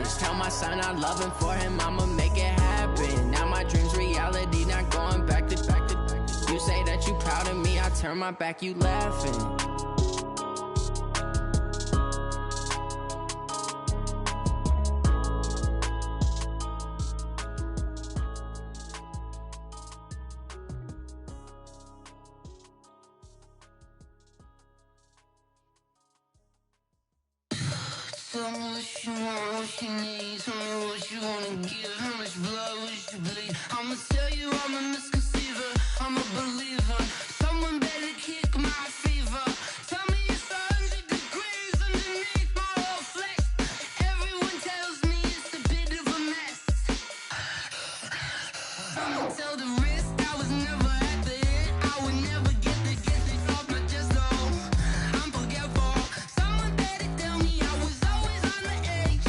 bitch. Tell my son I love him, for him I'ma make it happen. Now my dream's reality, not going back to. You say that you proud of me, I turn my back, you laughing. Tell me what you want, what you need. Tell me what you wanna give. How much blood would you bleed? I'ma tell you I'm a misconceiver. I'm a believer. Someone better kick my fever. Tell me it's 100 degrees underneath my whole flesh. Everyone tells me it's a bit of a mess. I'ma tell the risk I was never at the end. I would never get this off my chest though. I'm forgetful. Someone better tell me I was always on the edge.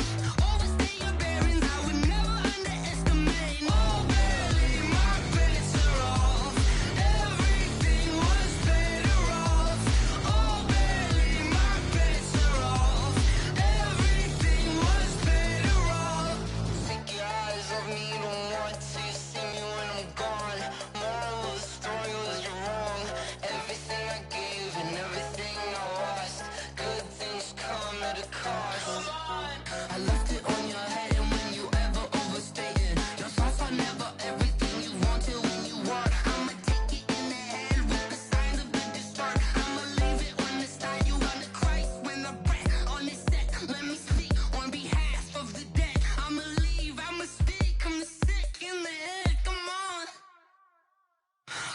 Overstay your bearings, I would never underestimate. Oh, barely my bets are off. Everything was better off. Oh, barely my bets are off. Everything was better off. Take your eyes off me, don't want to see me when I'm gone. Moral of the story was you're wrong. Everything I gave and everything I lost. Good things come at a cost. I left it on your head, and when you ever overstay it, your thoughts are never everything you wanted when you want. I'ma take it in the head with the signs of the distort. I'ma leave it on the side. You on the Christ when I pray on this set. Let me speak on behalf of the dead. I'ma leave, I'ma speak. I'm sick in the head. Come on,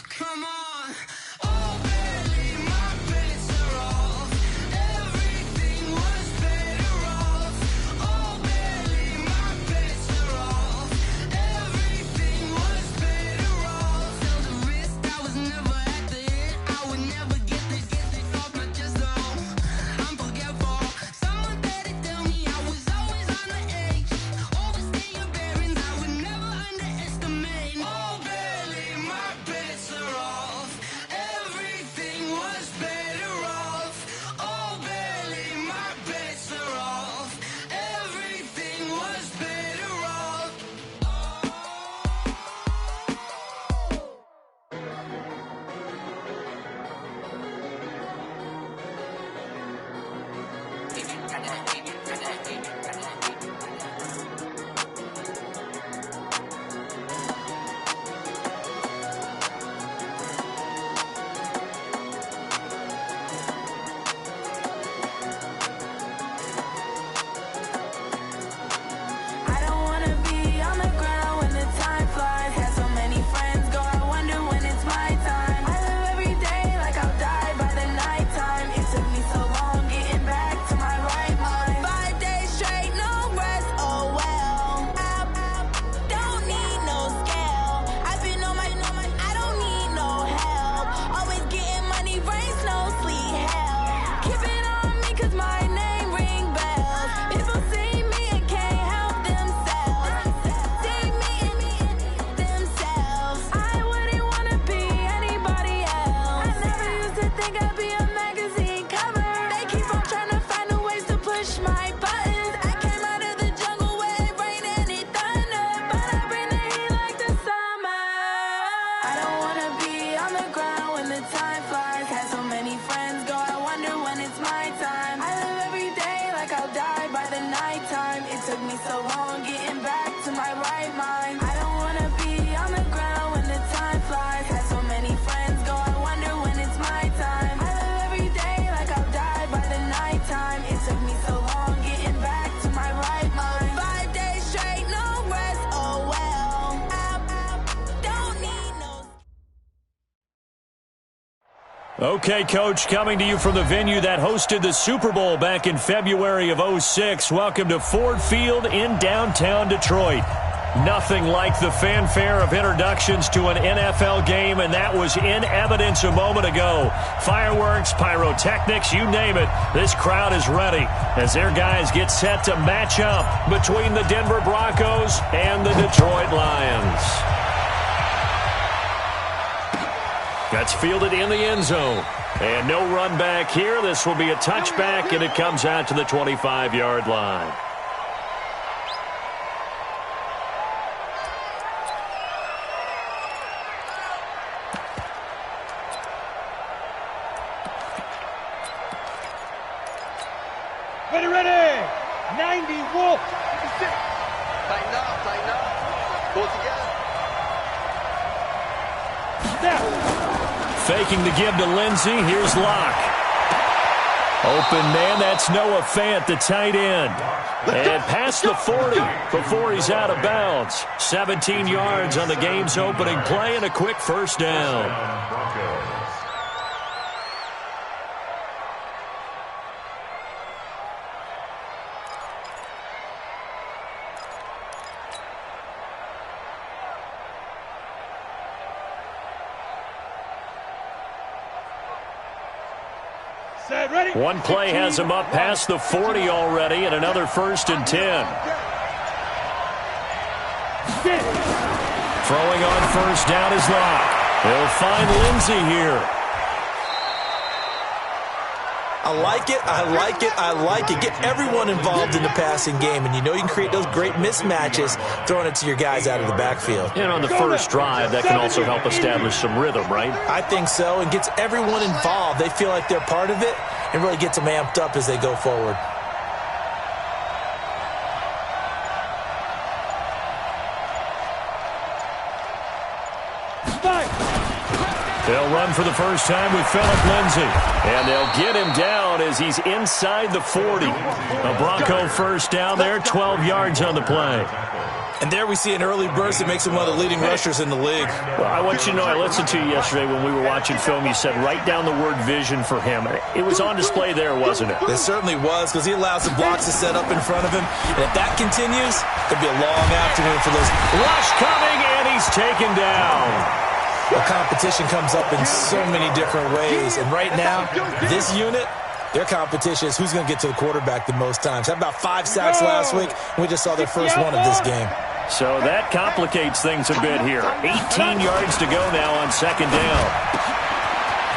come on. Oh, barely my bets are off. Everything was better off. Oh, barely my bets are off. Everything was better off. Tell the risk I was never at the end. I would never get this off my chest though. I'm forgetful. Someone better tell me I was always on the edge. Overstay your bearings, I would never underestimate. Oh, barely my bets are off. Everything was better off. Oh, barely my bets are off. Everything was better off. I don't wanna be on the ground when the time flies. Had so many friends go, I wonder when it's my time. I live every day like I'll die by the nighttime. It took me so long getting back to my right mind. 5 days straight, no rest, oh well. I don't need no scale. I've been on my, I don't need no help. Always getting money, rain, snow, sleet, hell. Keep it on me 'cause my name ring bells. People see me and can't help themselves. See me and themselves. I wouldn't wanna be anybody else. I never used to think I'd be a magazine cover. They keep on trying to find new ways to push my buttons. I came out of the jungle where it rained and it thundered, but I bring the heat like the summer. I don't wanna be on the ground when the time flies. Had so many friends go, I wonder when it's my time. I live every day like I'll die by the nighttime. It took me so long getting back to my right mind. I don't wanna be on the ground when the time flies. Had so many friends go, I wonder when it's my time. I live every day like I'll die by the nighttime. It took me so long getting back to my right mind. 5 days straight, no rest, oh well. I don't need no. Okay, Coach, coming to you from the venue that hosted the Super Bowl back in February of '06. Welcome to Ford Field in downtown Detroit. Nothing like the fanfare of introductions to an NFL game, and that was in evidence a moment ago. Fireworks, pyrotechnics, you name it. This crowd is ready as their guys get set to match up between the Denver Broncos and the Detroit Lions. That's fielded in the end zone. And no run back here. This will be a touchback, and it comes out to the 25-yard line. 90, Wolf. Tighten up. Pull it together. Step. Faking the give to Lindsey. Here's Locke. Open man, that's Noah Fant, the tight end. And past the 40 before he's out of bounds. 17 yards on the game's opening play and a quick first down. One play has him up past the 40 already, and another 1st and 10. Throwing on first down is Locke. He'll find Lindsey here. I like it. Get everyone involved in the passing game, and you know you can create those great mismatches throwing it to your guys out of the backfield. And on the first drive, that can also help establish some rhythm, right? I think so, and gets everyone involved. They feel like they're part of it and really gets them amped up as they go forward. They'll run for the first time with Phillip Lindsay. And they'll get him down as he's inside the 40. A Bronco first down there, 12 yards on the play. And there we see an early burst that makes him one of the leading rushers in the league. Well, I want you to know, I listened to you yesterday when we were watching film. You said write down the word vision for him. It was on display there, wasn't it? It certainly was, because he allows the blocks to set up in front of him. And if that continues, it'll be a long afternoon for those. Rush coming, and he's taken down. The competition comes up in so many different ways. And right now, this unit, their competition is who's going to get to the quarterback the most times. Had about 5 sacks last week, and we just saw their first one of this game. So that complicates things a bit here. 18 yards to go now on second down.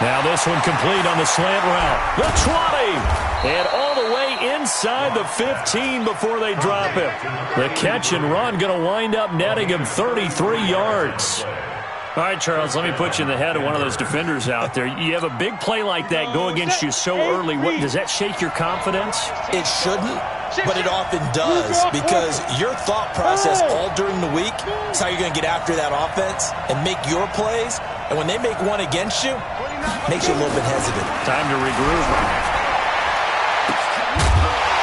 Now this one complete on the slant route. The 20! And all the way inside the 15 before they drop him. The catch and run going to wind up netting him 33 yards. All right, Charles, let me put you in the head of one of those defenders out there. You have a big play like that go against you so early. Does that shake your confidence? It shouldn't, but it often does, because your thought process all during the week is how you're going to get after that offense and make your plays. And when they make one against you, it makes you a little bit hesitant. Time to regroup.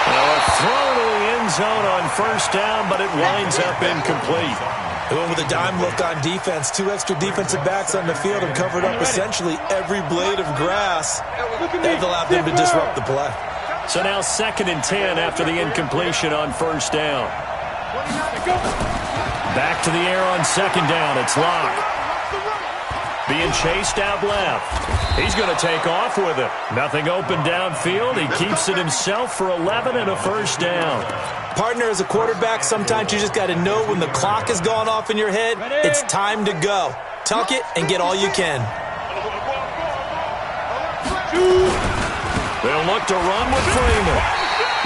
Well, a throw to the end zone on first down, but it winds up incomplete. They went with a dime look on defense. 2 extra defensive backs on the field and covered up essentially every blade of grass. They've allowed them to disrupt the play. So now 2nd and 10 after the incompletion on first down. Back to the air on second down. It's Locke. Being chased out left. He's going to take off with it. Nothing open downfield. He keeps it himself for 11 and a first down. Partner, as a quarterback, sometimes you just got to know when the clock has gone off in your head, it's time to go. Tuck it and get all you can. They'll look to run with Freeman.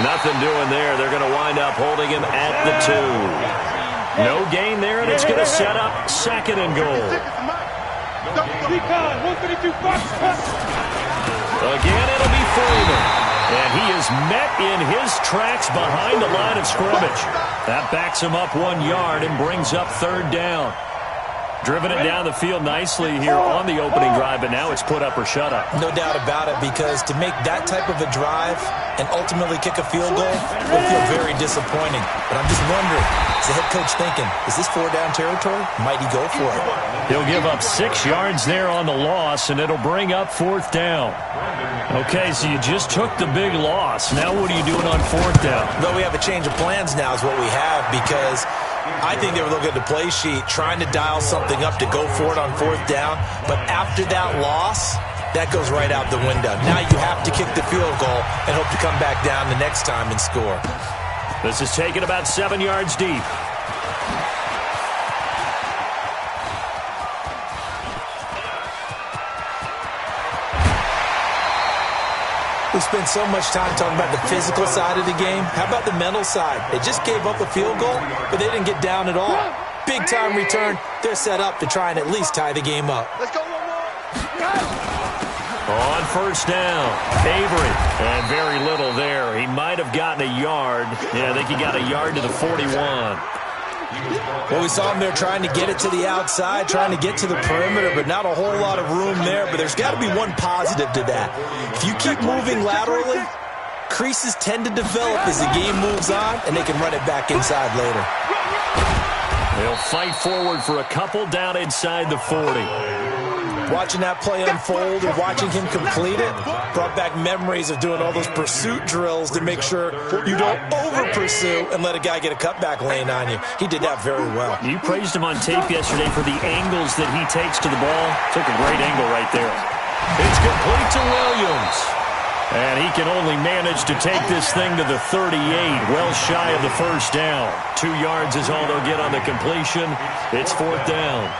Nothing doing there. They're going to wind up holding him at the 2. No gain there, and it's going to set up 2nd and goal. Again, it'll be Freeman. And he is met in his tracks behind the line of scrimmage. That backs him up 1 yard and brings up 3rd down. Driven it down the field nicely here on the opening drive, but now it's put up or shut up. No doubt about it, because to make that type of a drive and ultimately kick a field goal would feel very disappointing. But I'm just wondering, is the head coach thinking, is this 4-down territory? Might he go for it? He'll give up 6 yards there on the loss, and it'll bring up 4th down. Okay, so you just took the big loss. Now what are you doing on 4th down? Well, we have a change of plans now is what we have, because I think they were looking at the play sheet, trying to dial something up to go for it on 4th down. But after that loss, that goes right out the window. Now you have to kick the field goal and hope to come back down the next time and score. This is taken about 7 yards deep. We spent so much time talking about the physical side of the game. How about the mental side? They just gave up a field goal, but they didn't get down at all. Big time return. They're set up to try and at least tie the game up. Let's go one more. On first down, Avery. And very little there. He might have gotten a yard. Yeah, I think he got a yard to the 41. Well, we saw him there trying to get it to the outside, trying to get to the perimeter, but not a whole lot of room there. But there's got to be one positive to that. If you keep moving laterally, creases tend to develop as the game moves on, and they can run it back inside later. They'll fight forward for a couple down inside the 40. Watching that play unfold and watching him complete it brought back memories of doing all those pursuit drills to make sure you don't over-pursue and let a guy get a cutback lane on you. He did that very well. You praised him on tape yesterday for the angles that he takes to the ball. Took a great angle right there. It's complete to Williams. And he can only manage to take this thing to the 38, well shy of the first down. 2 yards is all they'll get on the completion. It's 4th down.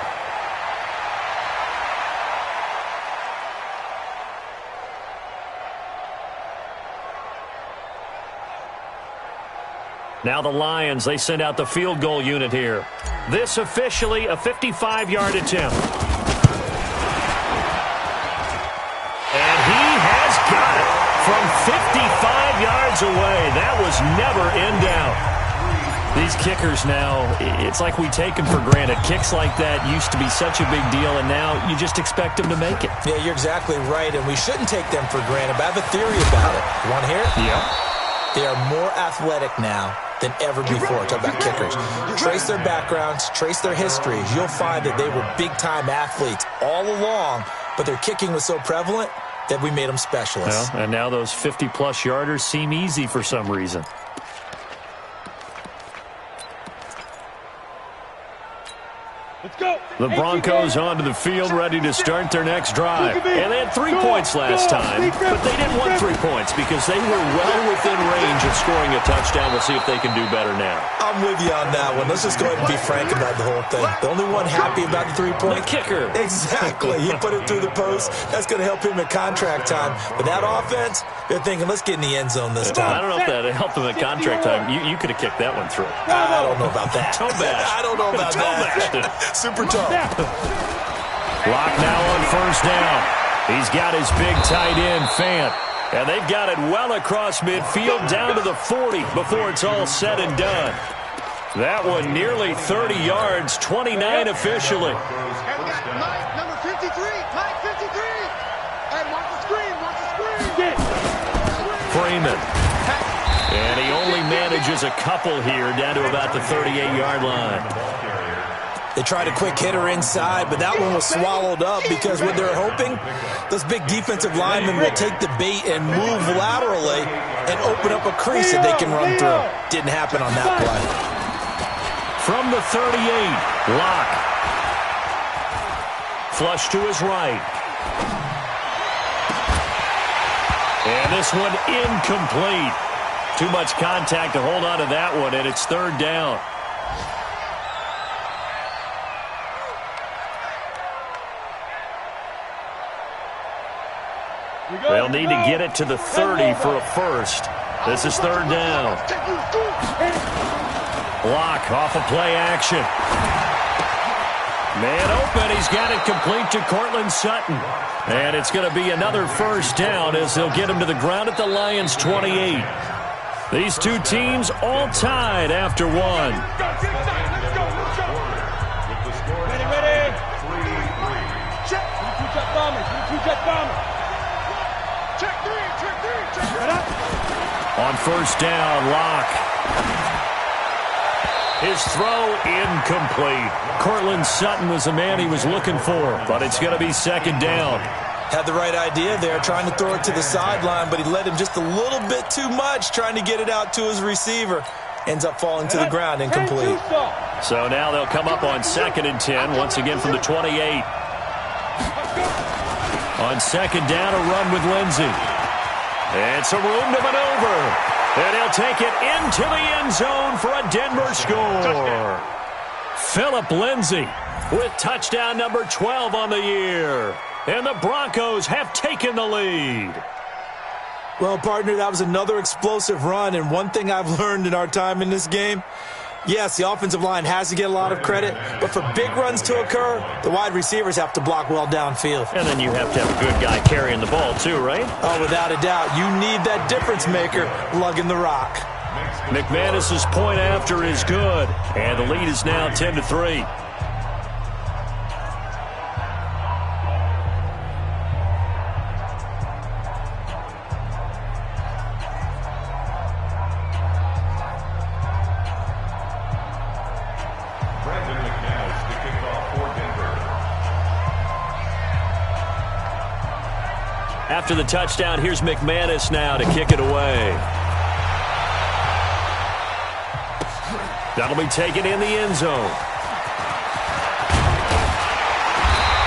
Now the Lions, they send out the field goal unit here. This officially a 55-yard attempt. And he has got it from 55 yards away. That was never in doubt. These kickers now, it's like we take them for granted. Kicks like that used to be such a big deal, and now you just expect them to make it. Yeah, you're exactly right, and we shouldn't take them for granted, but I have a theory about it. You want to hear it? Yeah. They are more athletic now than ever before. Talk about kickers. Trace their backgrounds, trace their histories. You'll find that they were big-time athletes all along, but their kicking was so prevalent that we made them specialists. Well, and now those 50-plus yarders seem easy for some reason. Let's go. The Broncos onto the field, ready to start their next drive. And they had 3 points last time, but they didn't want 3 points because they were well within range of scoring a touchdown. We'll see if they can do better now. I'm with you on that one. Let's just go ahead and be frank about the whole thing. The only one happy about the 3-point? The kicker. Exactly. He put it through the post. That's going to help him at contract time. But that offense, they're thinking, let's get in the end zone this time. I don't know if that helped them at contract time. You could have kicked that one through. I don't know about that. Toe bash. I don't know about that. Super tough. Lock now on first down. He's got his big tight end, Fant. And they've got it well across midfield down to the 40 before it's all said and done. That one nearly 30 yards, 29 officially. And we got Mike, number 53. Mike, 53. And watch the screen. Watch the screen. Freeman. And he only manages a couple here down to about the 38-yard line. They tried a quick hitter inside, but that one was swallowed up because what they're hoping, those big defensive linemen will take the bait and move laterally and open up a crease that they can run through. Didn't happen on that play. From the 38, Locke. Flush to his right. And this one incomplete. Too much contact to hold on to that one, and it's 3rd down. They'll need to get it to the 30 for a first. This is 3rd down. Locke off of play action. Man open. He's got it complete to Cortland Sutton. And it's going to be another first down as they'll get him to the ground at the Lions' 28. These two teams all tied after one. Ready. Check. Two-jet bombers. Check three. On first down, Locke. His throw incomplete. Cortland Sutton was the man he was looking for, but it's going to be 2nd down. Had the right idea there, trying to throw it to the sideline, but he led him just a little bit too much, trying to get it out to his receiver. Ends up falling to the ground, incomplete. So now they'll come up on 2nd and 10, once again from the 28. On 2nd down, a run with Lindsey. It's a room to maneuver. And he'll take it into the end zone for a Denver score. Phillip Lindsay with touchdown number 12 on the year. And the Broncos have taken the lead. Well, partner, that was another explosive run. And one thing I've learned in our time in this game, Yes, the offensive line has to get a lot of credit, but for big runs to occur, the wide receivers have to block well downfield. And then you have to have a good guy carrying the ball too, right? Oh, without a doubt. You need that difference maker lugging the rock. McManus's point after is good, and the lead is now 10-3. After the touchdown, here's McManus now to kick it away. That'll be taken in the end zone.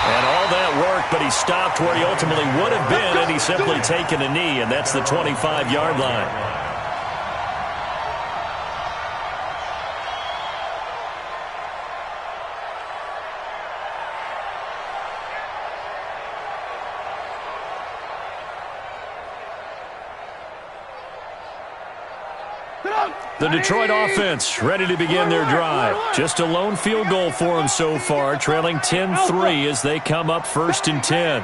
And all that work, but he stopped where he ultimately would have been, and he's simply taken a knee, and that's the 25-yard line. The Detroit offense ready to begin their drive. Just a lone field goal for them so far, trailing 10-3 as they come up 1st and 10.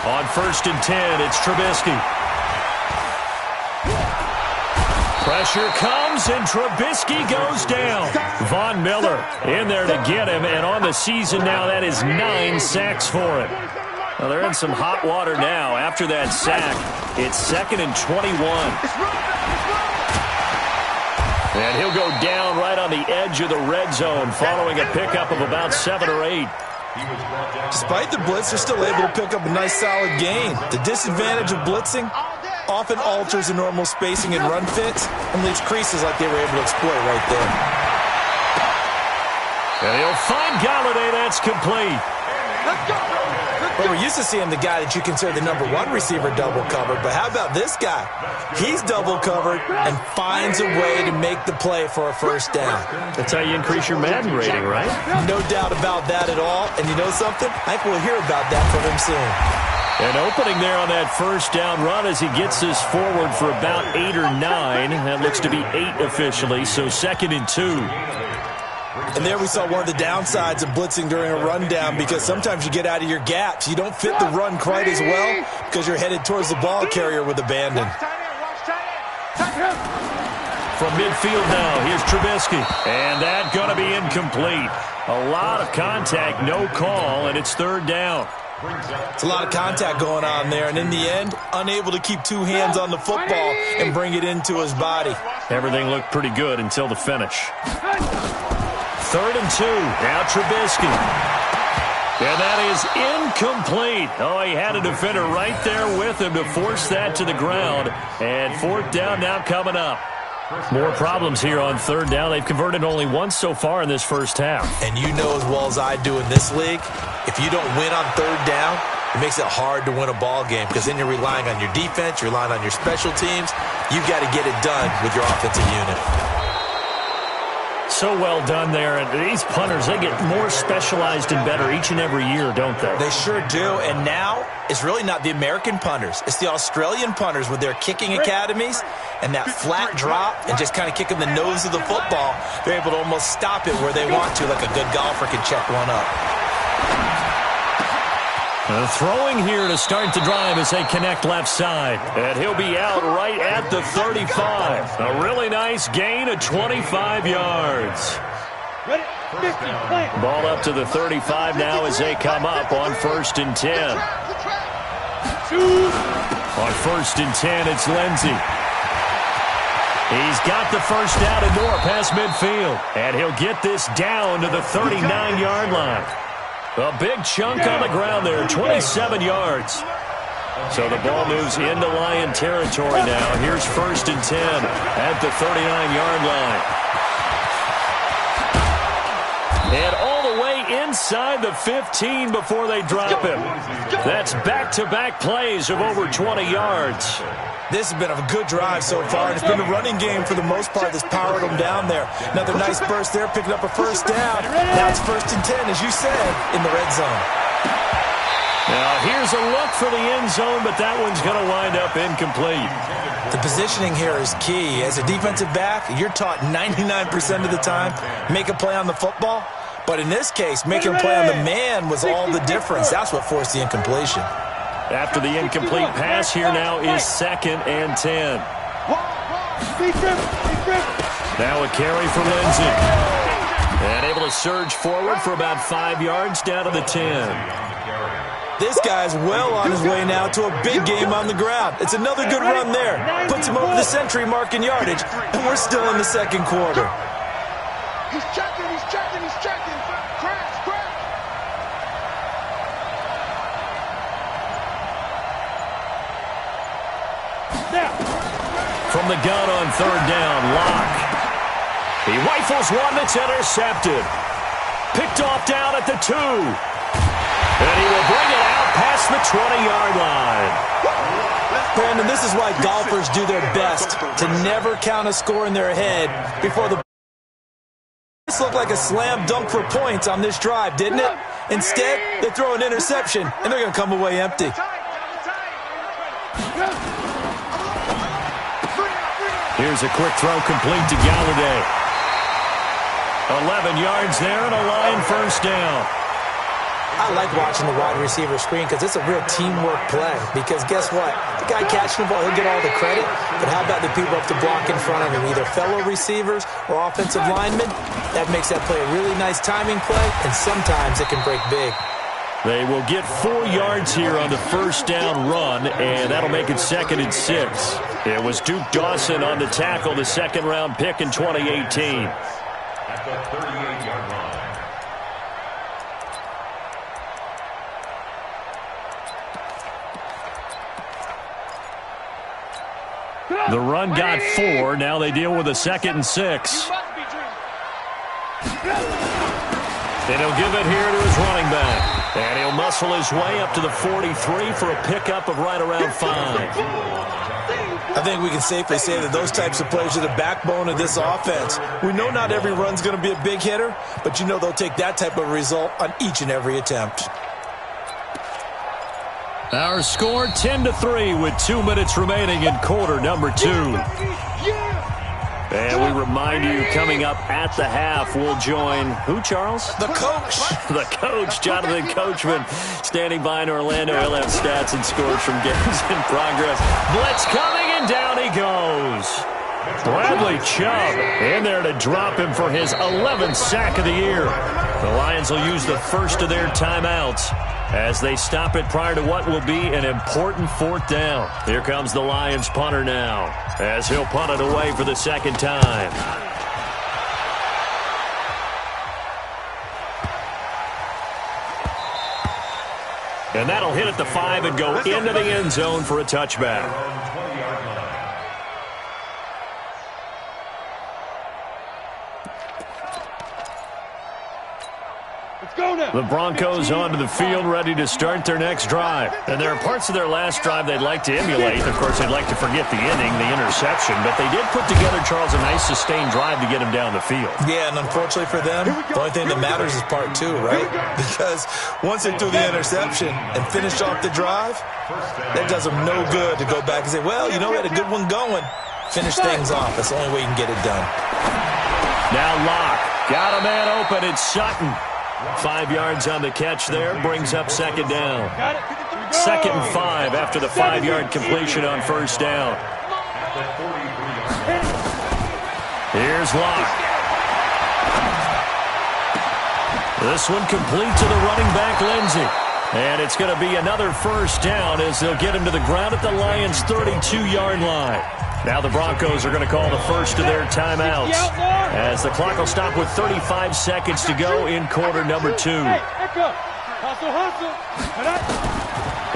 On 1st and 10, it's Trubisky. Pressure comes, and Trubisky goes down. Von Miller in there to get him, and on the season now, that is 9 sacks for him. Well, they're in some hot water now. After that sack, it's 2nd and 21. And he'll go down right on the edge of the red zone following a pickup of about 7 or 8. Despite the blitz, they're still able to pick up a nice solid gain. The disadvantage of blitzing often alters the normal spacing and run fits and leaves creases like they were able to exploit right there. And he'll find Galladay. That's complete. Let's go. Well, we're used to seeing the guy that you consider the number 1 receiver double covered, but how about this guy? He's double covered and finds a way to make the play for a first down. That's how you increase your Madden rating, right? No doubt about that at all. And you know something? I think we'll hear about that from him soon. An opening there on that first down run as he gets this forward for about 8 or 9. That looks to be 8 officially, so 2nd and 2. And there we saw one of the downsides of blitzing during a rundown, because sometimes you get out of your gaps. You don't fit the run quite as well because you're headed towards the ball carrier with abandon. From midfield now, here's Trubisky. And that's going to be incomplete. A lot of contact, no call, and it's 3rd down. It's a lot of contact going on there, and in the end, unable to keep 2 hands on the football and bring it into his body. Everything looked pretty good until the finish. 3rd and 2. Now Trubisky. And that is incomplete. Oh, he had a defender right there with him to force that to the ground. And 4th down now coming up. More problems here on 3rd down. They've converted only once so far in this first half. And you know as well as I do in this league, if you don't win on 3rd down, it makes it hard to win a ball game, because then you're relying on your defense, you're relying on your special teams. You've got to get it done with your offensive unit. So well done there. And these punters, they get more specialized and better each and every year, don't they? They sure do. And now it's really not the American punters. It's the Australian punters with their kicking academies and that flat drop and just kind of kicking the nose of the football. They're able to almost stop it where they want to, like a good golfer can check one up. Throwing here to start the drive as they connect left side. And he'll be out right at the 35. A really nice gain of 25 yards. Ball up to the 35 now as they come up on 1st and 10. On 1st and 10, it's Lindsey. He's got the first down and more past midfield. And he'll get this down to the 39-yard line. A big chunk on the ground there, 27 yards. So the ball moves into Lion territory now. Here's 1st and 10 at the 39-yard line. And all the way inside the 15 before they drop him. That's back-to-back plays of over 20 yards. This has been a good drive so far, and it's been a running game for the most part that's powered them down there. Another nice burst there, picking up a first down. Now it's 1st and 10, as you said, in the red zone. Now here's a look for the end zone, but that one's going to wind up incomplete. The positioning here is key. As a defensive back, you're taught 99% of the time, make a play on the football. But in this case, making a play on the man was all the difference. That's what forced the incompletion. After the incomplete pass, here now is 2nd and 10. Now a carry for Lindsey. And able to surge forward for about 5 yards down to the 10. This guy's well on his way now to a big game on the ground. It's another good run there. Puts him over the century mark in yardage, and we're still in the second quarter. He's checking, he's checking, he's checking. Crash, crash. From the gun on 3rd down, Locke. He rifles one that's intercepted. Picked off down at the 2. And he will bring it out past the 20-yard line. Brandon, this is why golfers do their best to never count a score in their head before the... This looked like a slam dunk for points on this drive, didn't it? Instead, they throw an interception, and they're going to come away empty. Here's a quick throw complete to Galladay. 11 yards there and a Lion first down. I like watching the wide receiver screen because it's a real teamwork play. Because guess what? The guy catching the ball, he'll get all the credit. But how about the people up to block in front of him? Either fellow receivers or offensive linemen. That makes that play a really nice timing play, and sometimes it can break big. They will get 4 yards here on the first down run, and that'll make it 2nd and 6. It was Duke Dawson on the tackle, the second-round pick in 2018. At the 38-yard line. The run got 4. Now they deal with a 2nd and 6. And he'll give it here to his running back. And he'll muscle his way up to the 43 for a pickup of right around 5. I think we can safely say that those types of plays are the backbone of this offense. We know not every run's going to be a big hitter, but you know they'll take that type of result on each and every attempt. Our score 10-3 with 2 minutes remaining in quarter number 2. And we remind you, coming up at the half, we'll join who, Charles? The coach. The coach, Jonathan Coachman, standing by in Orlando. He'll have stats and scores from games in progress. Blitz coming, and down he goes. Bradley Chubb in there to drop him for his 11th sack of the year. The Lions will use the first of their timeouts as they stop it prior to what will be an important 4th down. Here comes the Lions punter now, as he'll punt it away for the 2nd time. And that'll hit at the 5 and go into the end zone for a touchback. The Broncos onto the field, ready to start their next drive. And there are parts of their last drive they'd like to emulate. Of course, they'd like to forget the inning, the interception. But they did put together, Charles, a nice sustained drive to get him down the field. Yeah, and unfortunately for them, the only thing that matters is part 2, right? Because once they threw the interception and finished off the drive, that does them no good to go back and say, well, you know, we had a good one going. Finish things off. That's the only way you can get it done. Now Locke. Got a man open. It's Sutton. 5 yards on the catch there. Brings up 2nd down. 2nd and 5 after the 5-yard completion on first down. Here's Locke. This one complete to the running back, Lindsey. And it's going to be another first down as they'll get him to the ground at the Lions' 32-yard line. Now the Broncos are going to call the first of their timeouts as the clock will stop with 35 seconds to go in quarter number 2.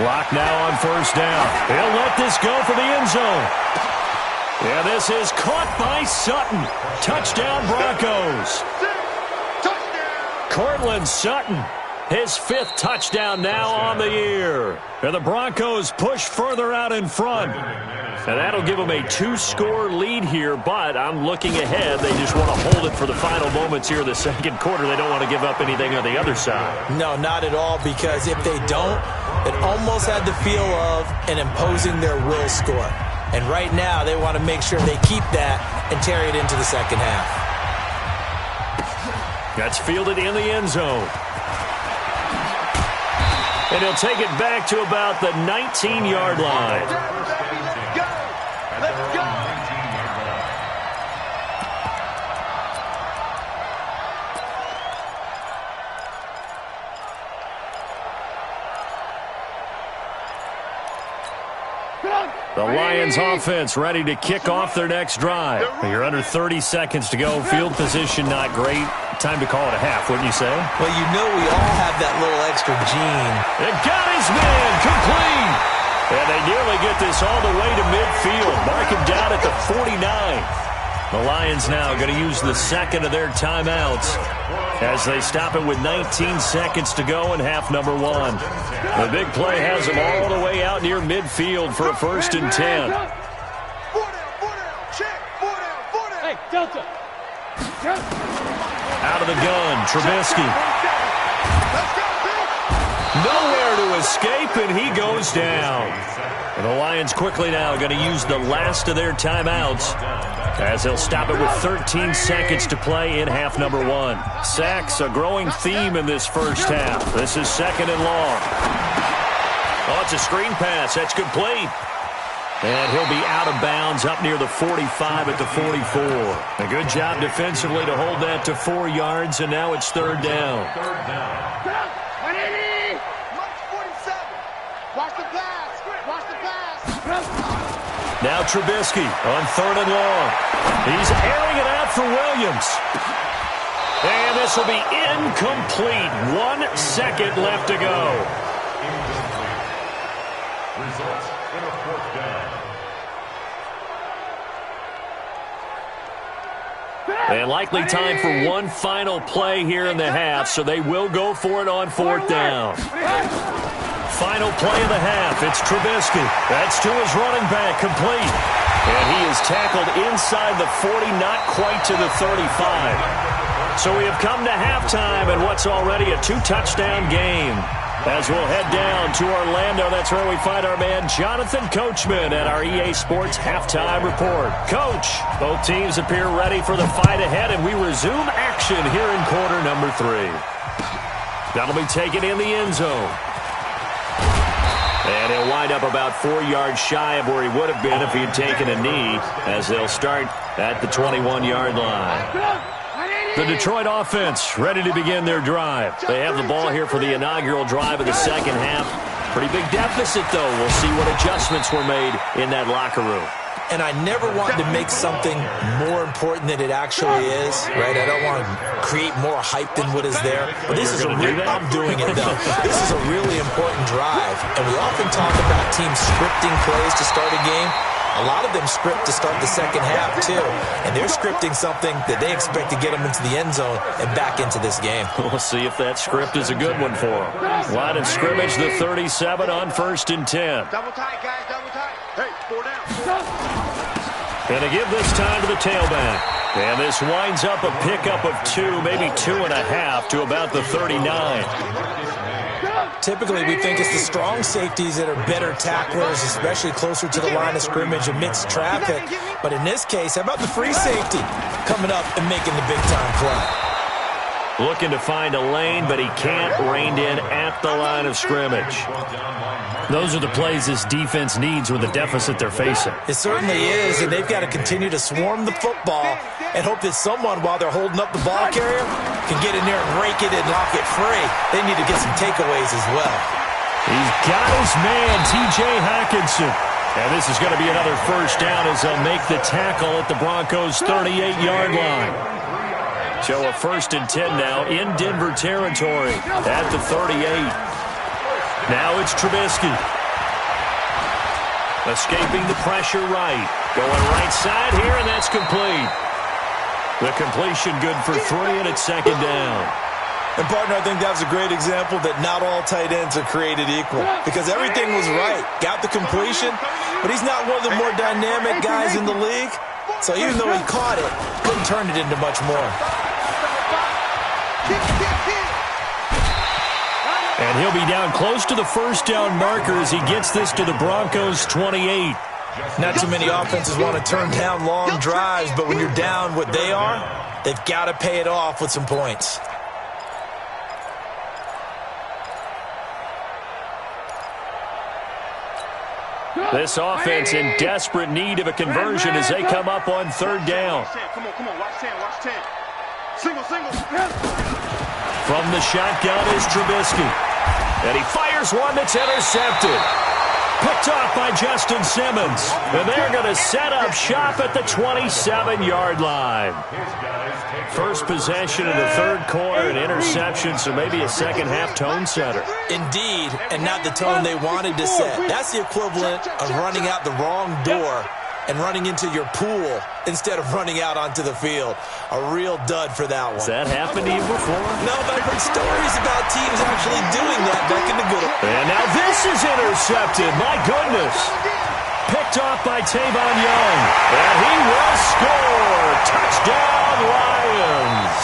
Locke now on first down. He'll let this go for the end zone. Yeah, this is caught by Sutton. Touchdown, Broncos. Cortland Sutton, his 5th touchdown now on the year. And the Broncos push further out in front. And that'll give them a 2-score lead here, but I'm looking ahead. They just want to hold it for the final moments here in the second quarter. They don't want to give up anything on the other side. No, not at all, because if they don't, it almost had the feel of an imposing their will score. And right now, they want to make sure they keep that and carry it into the second half. That's fielded in the end zone. And he'll take it back to about the 19-yard line. Let's go! The Lions offense ready to kick off their next drive. You're under 30 seconds to go. Field position not great. Time to call it a half, wouldn't you say? Well, you know we all have that little extra gene. It got his man complete. And they nearly get this all the way to midfield. Mark him down at the 49. The Lions now going to use the second of their timeouts as they stop it with 19 seconds to go in half number one. The big play has them all the way out near midfield for a 1st and 10. 4 down, check, 4 down. Hey, Delta. Out of the gun, Trubisky. Let's go, Bill. Nowhere to escape, and he goes down. And the Lions quickly now going to use the last of their timeouts as they'll stop it with 13 seconds to play in half number one. Sacks, a growing theme in this first half. This is 2nd and long. Oh, it's a screen pass. That's complete. And he'll be out of bounds up near the 45 at the 44. A good job defensively to hold that to 4 yards, and now it's 3rd down. March 47. Watch the pass. Watch the pass. Now Trubisky on 3rd and long. He's airing it out for Williams. And this will be incomplete. 1 second left to go. Results in a 4th down. And likely time for one final play here in the half, so they will go for it on 4th down. Final play of the half. It's Trubisky. That's to his running back, complete. And he is tackled inside the 40, not quite to the 35. So we have come to halftime in what's already a 2-touchdown game. As we'll head down to Orlando, that's where we find our man Jonathan Coachman at our EA Sports Halftime Report. Coach, both teams appear ready for the fight ahead, and we resume action here in quarter number 3. That'll be taken in the end zone. And he'll wind up about 4 yards shy of where he would have been if he had taken a knee, as they'll start at the 21-yard line. The Detroit offense ready to begin their drive. They have the ball here for the inaugural drive of the second half. Pretty big deficit, though. We'll see what adjustments were made in that locker room. And I never want to make something more important than it actually is, right? I don't want to create more hype than what is there. But this is I'm doing it, though. This is a really important drive. And we often talk about teams scripting plays to start a game. A lot of them script to start the second half, too. And they're scripting something that they expect to get them into the end zone and back into this game. We'll see if that script is a good one for them. Line of scrimmage, the 37 on 1st and 10. Double tight, guys, double tight. Hey, 4 down. And to give this time to the tailback. And this winds up a pickup of 2, maybe 2.5 to about the 39. Typically, we think it's the strong safeties that are better tacklers, especially closer to the line of scrimmage amidst traffic. But in this case, how about the free safety coming up and making the big-time play? Looking to find a lane, but he can't. Reined in at the line of scrimmage. Those are the plays this defense needs with the deficit they're facing. It certainly is, and they've got to continue to swarm the football and hope that someone, while they're holding up the ball carrier, can get in there and rake it and lock it free. They need to get some takeaways as well. He's got his man, T.J. Hockenson. And this is going to be another 1st down as they'll make the tackle at the Broncos' 38-yard line. So a 1st and 10 now in Denver territory at the 38. Now it's Trubisky. Escaping the pressure right. Going right side here, and that's complete. The completion good for 3, and it's 2nd down. And, partner, I think that was a great example that not all tight ends are created equal, because everything was right. Got the completion, but he's not one of the more dynamic guys in the league. So even though he caught it, couldn't turn it into much more. And he'll be down close to the 1st down marker as he gets this to the Broncos' 28. Not too many offenses want to turn down long drives, but when you're down what they are, they've got to pay it off with some points. This offense in desperate need of a conversion as they come up on third down. Come on, watch 10, watch 10. Single. From the shotgun is Trubisky. And he fires one that's intercepted. Picked off by Justin Simmons. And they're going to set up shop at the 27-yard line. First possession of the third quarter, an interception, so maybe a second-half tone setter. Indeed, and not the tone they wanted to set. That's the equivalent of running out the wrong door and running into your pool instead of running out onto the field. A real dud for that one. Has that happened to you before? No, but I've heard stories about teams actually doing that back in the good old. And now this is intercepted. My goodness. Picked off by Tavon Young. And he will score. Touchdown, Lions.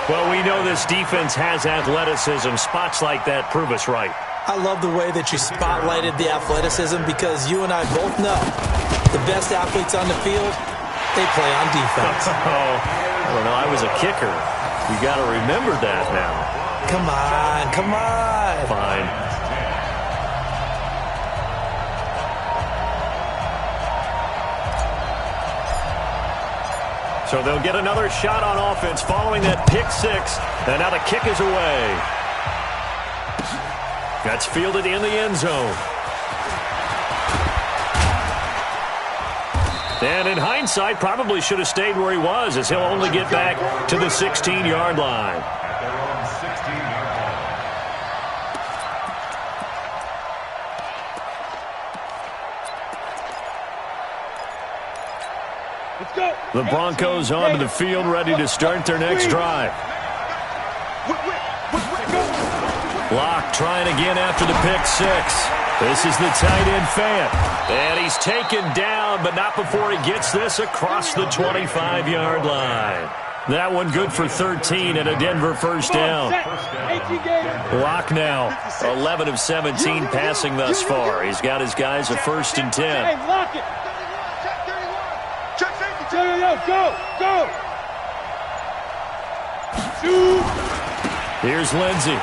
Well, we know this defense has athleticism. Spots like that prove us right. I love the way that you spotlighted the athleticism because you and I both know the best athletes on the field, they play on defense. Oh, I don't know. I was a kicker. You got to remember that now. Come on. Fine. So they'll get another shot on offense following that pick six. And now the kick is away. That's fielded in the end zone. And in hindsight, probably should have stayed where he was, as he'll only get back to the 16-yard line. Let's go. The Broncos onto the field, ready to start their next drive. Locke trying again after the pick six. This is the tight end Fant. And he's taken down, but not before he gets this across the 25-yard line. That one good for 13 and a Denver first down. Locke now 11 of 17 passing thus far. He's got his guys a 1st and 10. Hey, lock it. Check safety. Go. Shoot. Here's Lindsey.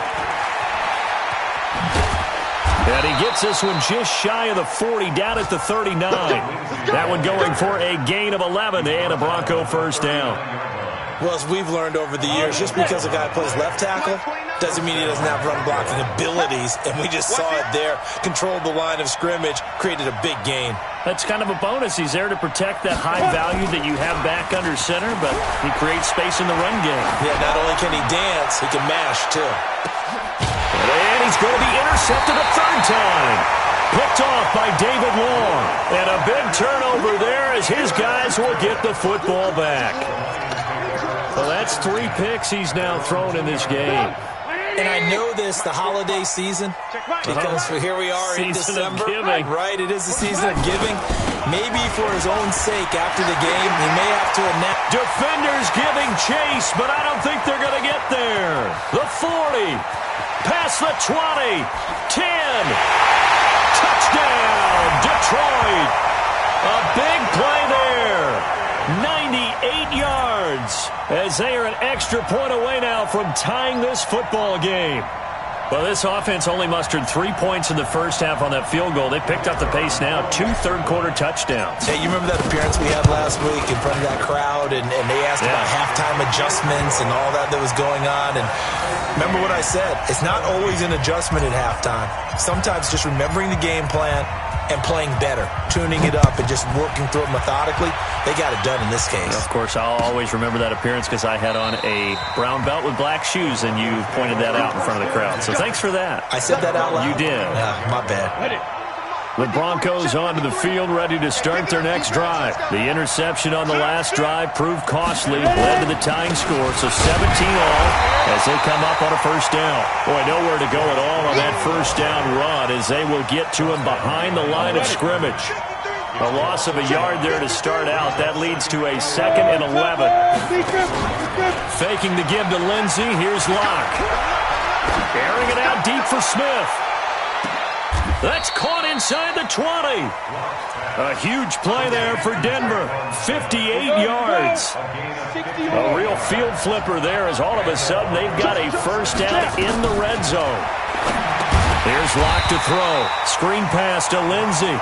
And he gets this one just shy of the 40, down at the 39. That one going for a gain of 11 and a Bronco first down. Well, as we've learned over the years, just because a guy plays left tackle doesn't mean he doesn't have run blocking abilities. And we just saw it there. Controlled the line of scrimmage, created a big gain. That's kind of a bonus. He's there to protect that high value that you have back under center, but he creates space in the run game. Yeah, not only can he dance, he can mash, too. And he's going to be intercepted a third time. Picked off by David Long. And a big turnover there as his guys will get the football back. Well, that's 3 picks he's now thrown in this game. And I know this, the holiday season, because here we are in December. Right, it is the season of giving. Maybe for his own sake after the game, he may have to announce. Defenders giving chase, but I don't think they're going to get there. The 40. Past the 20, 10, touchdown, Detroit. A big play there, 98 yards, as they are an extra point away now from tying this football game. Well, this offense only mustered 3 points in the first half on that field goal. They picked up the pace now, 2 third-quarter touchdowns. Hey, you remember that appearance we had last week in front of that crowd, and they asked about halftime adjustments and all that was going on, and remember what I said, it's not always an adjustment at halftime. Sometimes just remembering the game plan and playing better, tuning it up and just working through it methodically, they got it done in this case. Of course, I'll always remember that appearance because I had on a brown belt with black shoes, and you pointed that out in front of the crowd. So thanks for that. I said that out loud? You did. Yeah, my bad. The Broncos onto the field, ready to start their next drive. The interception on the last drive proved costly, led to the tying score, so 17 all as they come up on a first down. Boy, nowhere to go at all on that first down run as they will get to him behind the line of scrimmage. A loss of a yard there to start out. That leads to a 2nd and 11. Faking the give to Lindsey. Here's Locke. Airing it out deep for Smith. That's caught inside the 20. A huge play there for Denver. 58 yards. A real field flipper there as all of a sudden they've got a first down in the red zone. Here's Locke to throw. Screen pass to Lindsey.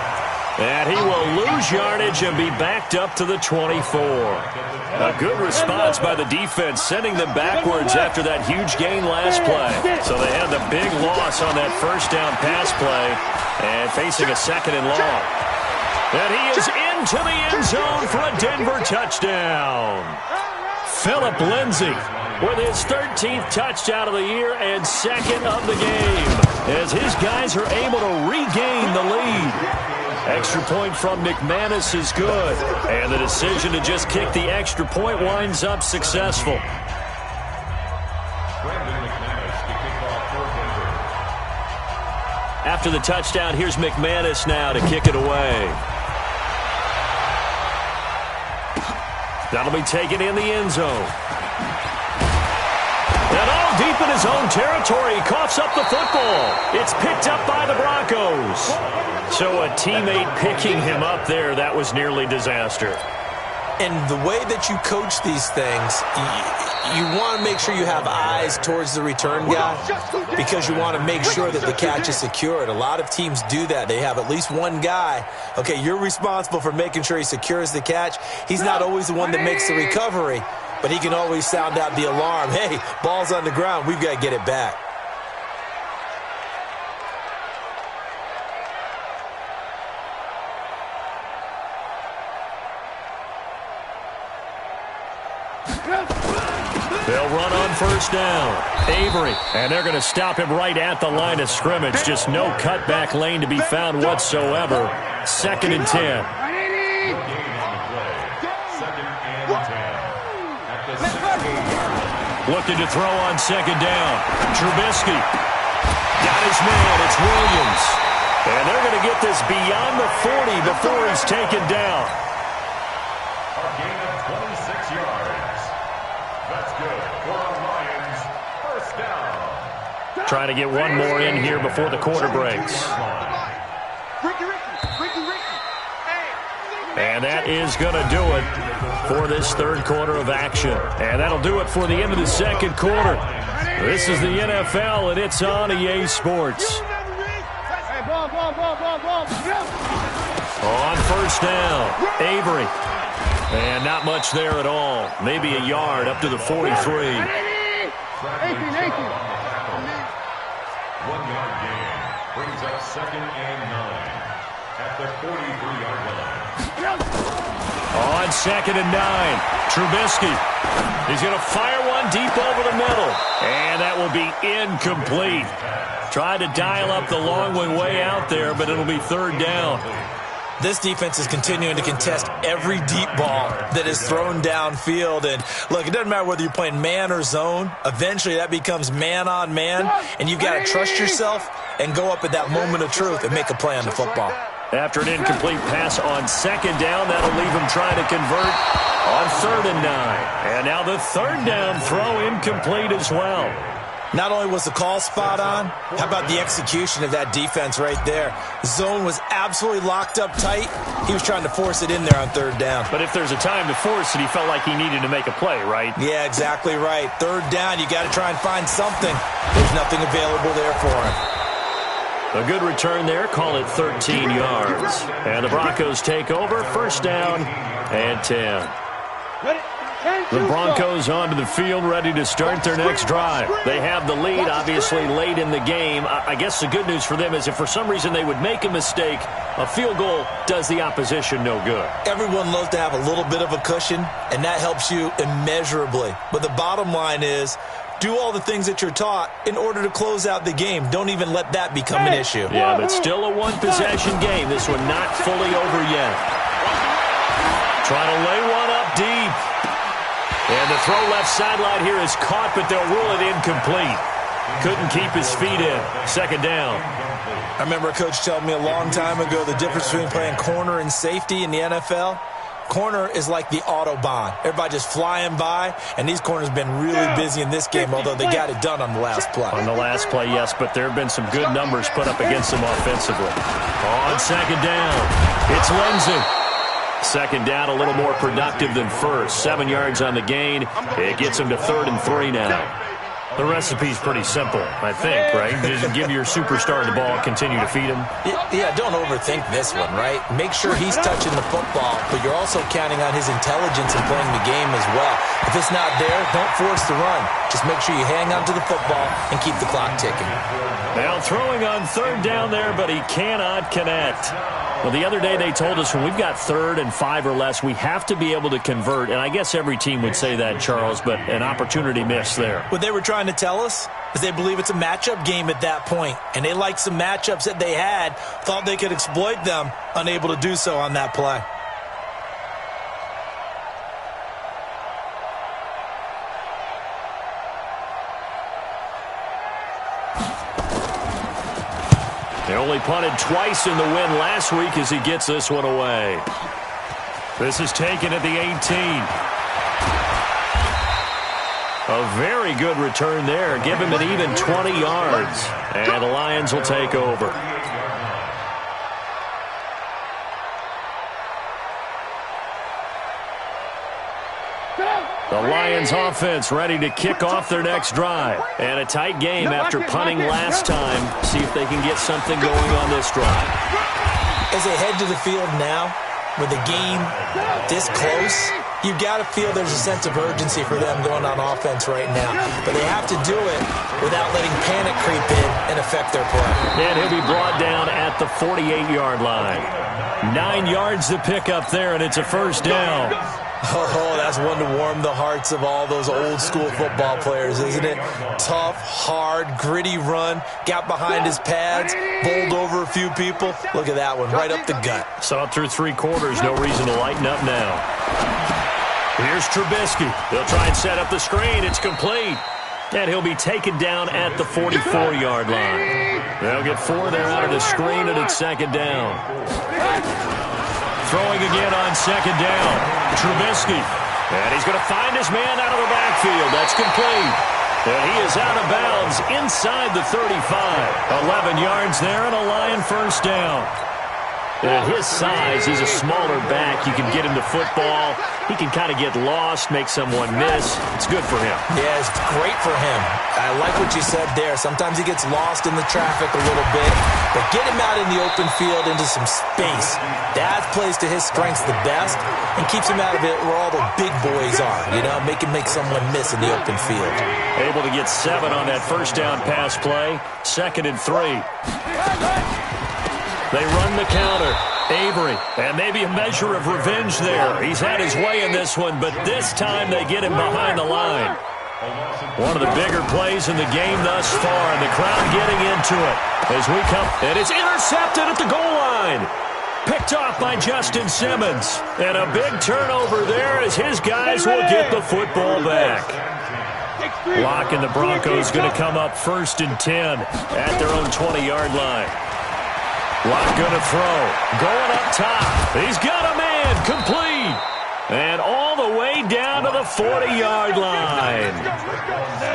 And he will lose yardage and be backed up to the 24. A good response by the defense, sending them backwards after that huge gain last play. So they had the big loss on that first down pass play and facing a second and long. And he is into the end zone for a Denver touchdown. Phillip Lindsay with his 13th touchdown of the year and second of the game as his guys are able to regain the lead. Extra point from McManus is good, and the decision to just kick the extra point winds up successful. After the touchdown, here's McManus now to kick it away. That'll be taken in the end zone. And all deep in his own territory, he coughs up the football. It's picked up by the Broncos. So a teammate picking him up there, that was nearly disaster. And the way that you coach these things, you want to make sure you have eyes towards the return guy because you want to make sure that the catch is secured. A lot of teams do that. They have at least one guy. Okay, you're responsible for making sure he secures the catch. He's not always the one that makes the recovery, but he can always sound out the alarm. Hey, ball's on the ground. We've got to get it back. They'll run on first down. Avery, and they're going to stop him right at the line of scrimmage. Just no cutback lane to be found whatsoever. 2nd and 10. Looking to throw on 2nd down. Trubisky got his man. It's Williams. And they're going to get this beyond the 40 before he's taken down. A gain of 26 yards. That's good for the Lions. First down. Trying to get one more in here before the quarter breaks. And that is going to do it for this third quarter of action. And that'll do it for the end of the second quarter. This is the NFL, and it's on EA Sports. On first down, Avery. And not much there at all. Maybe a yard up to the 43. 1 yard gain brings up 2nd and 9 at the 43-yard line. On 2nd and 9, Trubisky. He's going to fire one deep over the middle. And that will be incomplete. Tried to dial up the long one way out there, but it'll be 3rd down. This defense is continuing to contest every deep ball that is thrown downfield. And, look, it doesn't matter whether you're playing man or zone. Eventually, that becomes man-on-man, and you've got to trust yourself and go up at that moment of truth and make a play on the football. After an incomplete pass on 2nd down, that'll leave him trying to convert on 3rd and 9. And now the 3rd down throw incomplete as well. Not only was the call spot on, how about the execution of that defense right there? Zone was absolutely locked up tight. He was trying to force it in there on 3rd down. But if there's a time to force it, he felt like he needed to make a play, right? Yeah, exactly right. 3rd down, you got to try and find something. There's nothing available there for him. A good return there, call it 13 yards. And the Broncos take over, 1st down and 10. The Broncos onto the field, ready to start their next drive. They have the lead, obviously, late in the game. I guess the good news for them is if for some reason they would make a mistake, a field goal does the opposition no good. Everyone loves to have a little bit of a cushion, and that helps you immeasurably. But the bottom line is, do all the things that you're taught in order to close out the game. Don't even let that become an issue. Yeah, but still a one-possession game. This one not fully over yet. Trying to lay one up deep. And the throw left sideline here is caught, but they'll rule it incomplete. Couldn't keep his feet in. 2nd down. I remember a coach telling me a long time ago the difference between playing corner and safety in the NFL. corner is like the Autobahn. Everybody just flying by, and these corners have been really busy in this game, although they got it done on the last play. On the last play, yes, but there have been some good numbers put up against them offensively. On second down, it's Lindsey. Second down, a little more productive than first. 7 yards on the gain. It gets him to 3rd and 3 now. The recipe's pretty simple, I think, right? Just give your superstar the ball, continue to feed him. Yeah, don't overthink this one, right? Make sure he's touching the football, but you're also counting on his intelligence in playing the game as well. If it's not there, don't force the run. Just make sure you hang on to the football and keep the clock ticking. Now throwing on 3rd down there, but he cannot connect. Well, the other day they told us when we've got 3rd and 5 or less, we have to be able to convert. And I guess every team would say that, Charles, but an opportunity missed there. What they were trying to tell us is they believe it's a matchup game at that point. And they liked some matchups that they had, thought they could exploit them, unable to do so on that play. They only punted twice in the win last week as he gets this one away. This is taken at the 18. A very good return there. Give him an even 20 yards. And the Lions will take over. The Lions offense ready to kick off their next drive. And a tight game after punting last time. See if they can get something going on this drive. As they head to the field now, with the game this close, you've got to feel there's a sense of urgency for them going on offense right now. But they have to do it without letting panic creep in and affect their play. And he'll be brought down at the 48-yard line. 9 yards to pick up there, and it's a first down. Oh, that's one to warm the hearts of all those old-school football players, isn't it? Tough, hard, gritty run, got behind his pads, bowled over a few people. Look at that one, right up the gut. Saw it through 3 quarters, no reason to lighten up now. Here's Trubisky. He'll try and set up the screen. It's complete. And he'll be taken down at the 44-yard line. They'll get 4 there out of the screen, and it's second down. Throwing again on second down. Trubisky. And he's going to find his man out of the backfield. That's complete. And he is out of bounds inside the 35. 11 yards there and a Lion first down. And at his size, he's a smaller back. You can get him to football. He can kind of get lost, make someone miss. It's good for him. Yeah, it's great for him. I like what you said there. Sometimes he gets lost in the traffic a little bit. But get him out in the open field into some space. That plays to his strengths the best and keeps him out of it where all the big boys are. You know, make him make someone miss in the open field. Able to get 7 on that first down pass play. 2nd and 3. They run the counter. Avery, and maybe a measure of revenge there. He's had his way in this one, but this time they get him behind the line. One of the bigger plays in the game thus far, and the crowd getting into it as we come. And it's intercepted at the goal line. Picked off by Justin Simmons. And a big turnover there as his guys will get the football back. Locke and the Broncos going to come up 1st and 10 at their own 20-yard line. Locke going to throw. Going up top. He's got a man. Complete. And all the way down to the 40-yard line.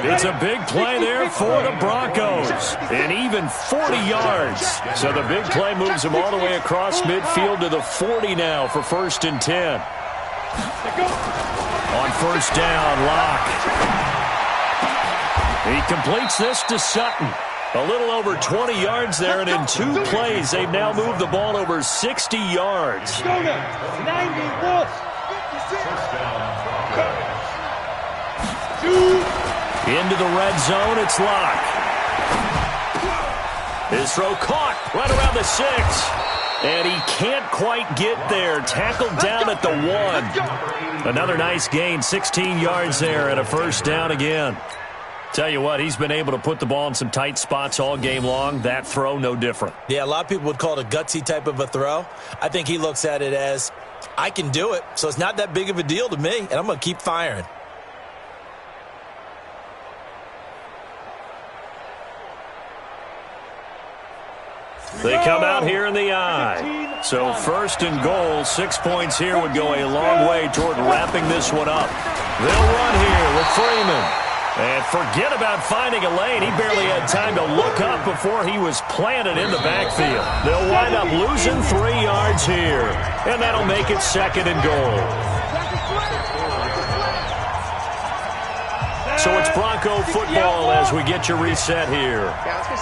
It's a big play there for the Broncos. And even 40 yards. So the big play moves them all the way across midfield to the 40 now for 1st and 10. On first down, Locke. He completes this to Sutton. A little over 20 yards there, and in 2 plays, they've now moved the ball over 60 yards. Into the red zone, it's Locke. His throw caught right around the 6. And he can't quite get there. Tackled down at the 1. Another nice gain, 16 yards there, and a first down again. Tell you what, he's been able to put the ball in some tight spots all game long. That throw, no different. Yeah, a lot of people would call it a gutsy type of a throw. I think he looks at it as, I can do it, so it's not that big of a deal to me, and I'm going to keep firing. They come out here in the eye. So first and goal, 6 points here would go a long way toward wrapping this one up. They'll run here with Freeman. And forget about finding a lane. He barely had time to look up before he was planted in the backfield. They'll wind up losing 3 yards here. And that'll make it second and goal. So it's Bronco football as we get you reset here.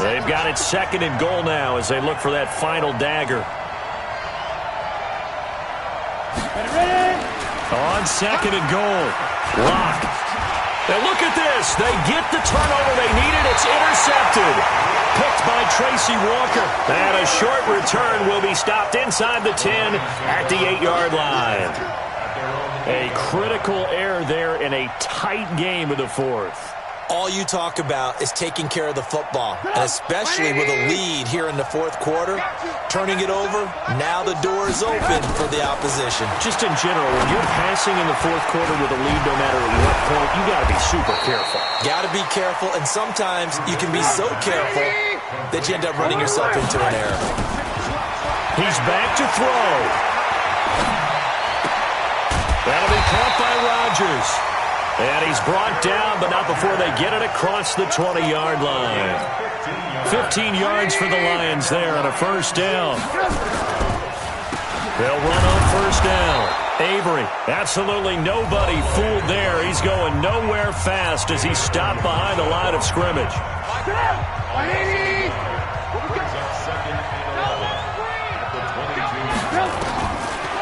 They've got it second and goal now as they look for that final dagger. On second and goal. Lock. And look at this. They get the turnover they needed. It's intercepted. Picked by Tracy Walker. And a short return will be stopped inside the 10 at the 8-yard line. A critical error there in a tight game of the fourth. All you talk about is taking care of the football, and especially with a lead here in the fourth quarter, turning it over, now the door is open for the opposition. Just in general, when you're passing in the fourth quarter with a lead, no matter at what point, you got to be super careful. Got to be careful, and sometimes you can be so careful that you end up running yourself into an error. He's back to throw. That'll be caught by Rodgers. And he's brought down, but not before they get it across the 20-yard line. 15 yards for the Lions there on a first down. They'll run on first down. Avery, absolutely nobody fooled there. He's going nowhere fast as he's stopped behind the line of scrimmage.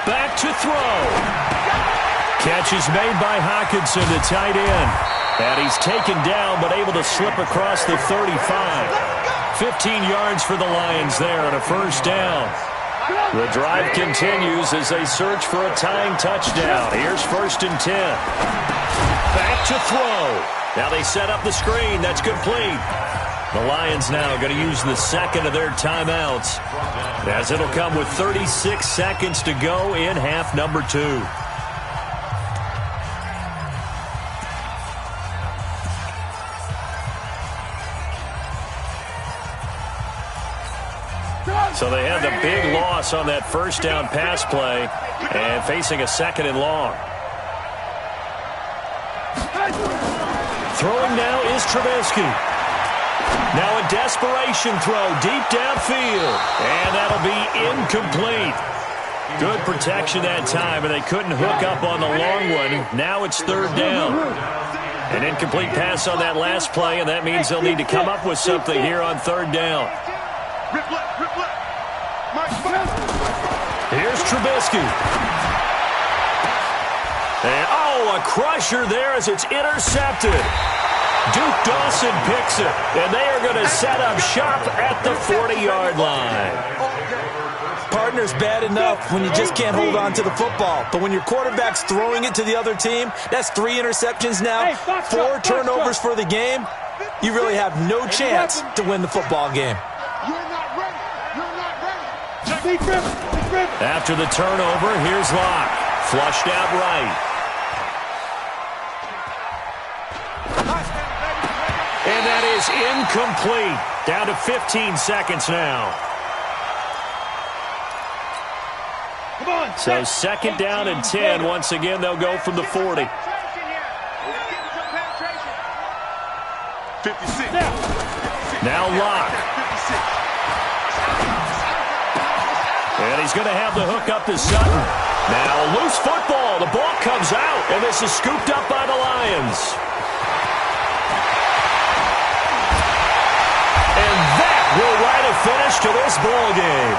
Back to throw. Catch is made by Hockenson, the tight end. And he's taken down, but able to slip across the 35. 15 yards for the Lions there on a first down. The drive continues as they search for a tying touchdown. Here's first and 10. Back to throw. Now they set up the screen. That's complete. The Lions now going to use the second of their timeouts, as it'll come with 36 seconds to go in half number 2. So they had the big loss on that first down pass play and facing a second and long. Throwing now is Trubisky. Now a desperation throw deep downfield. And that'll be incomplete. Good protection that time, and they couldn't hook up on the long one. Now it's third down. An incomplete pass on that last play, and that means they'll need to come up with something here on third down. Here's Trubisky. And, a crusher there as it's intercepted. Duke Dawson picks it, and they are going to set up shop at the 40-yard line. Partner's bad enough when you just can't hold on to the football. But when your quarterback's throwing it to the other team, that's 3 interceptions now, 4 turnovers for the game. You really have no chance to win the football game. After the turnover, here's Locke. Flushed out right. And that is incomplete. Down to 15 seconds now. So second down and 10. Once again, they'll go from the 40. 56. Now Locke. And he's going to have the hook up to Sutton. Now loose football. The ball comes out, and this is scooped up by the Lions. And that will write a finish to this ball game.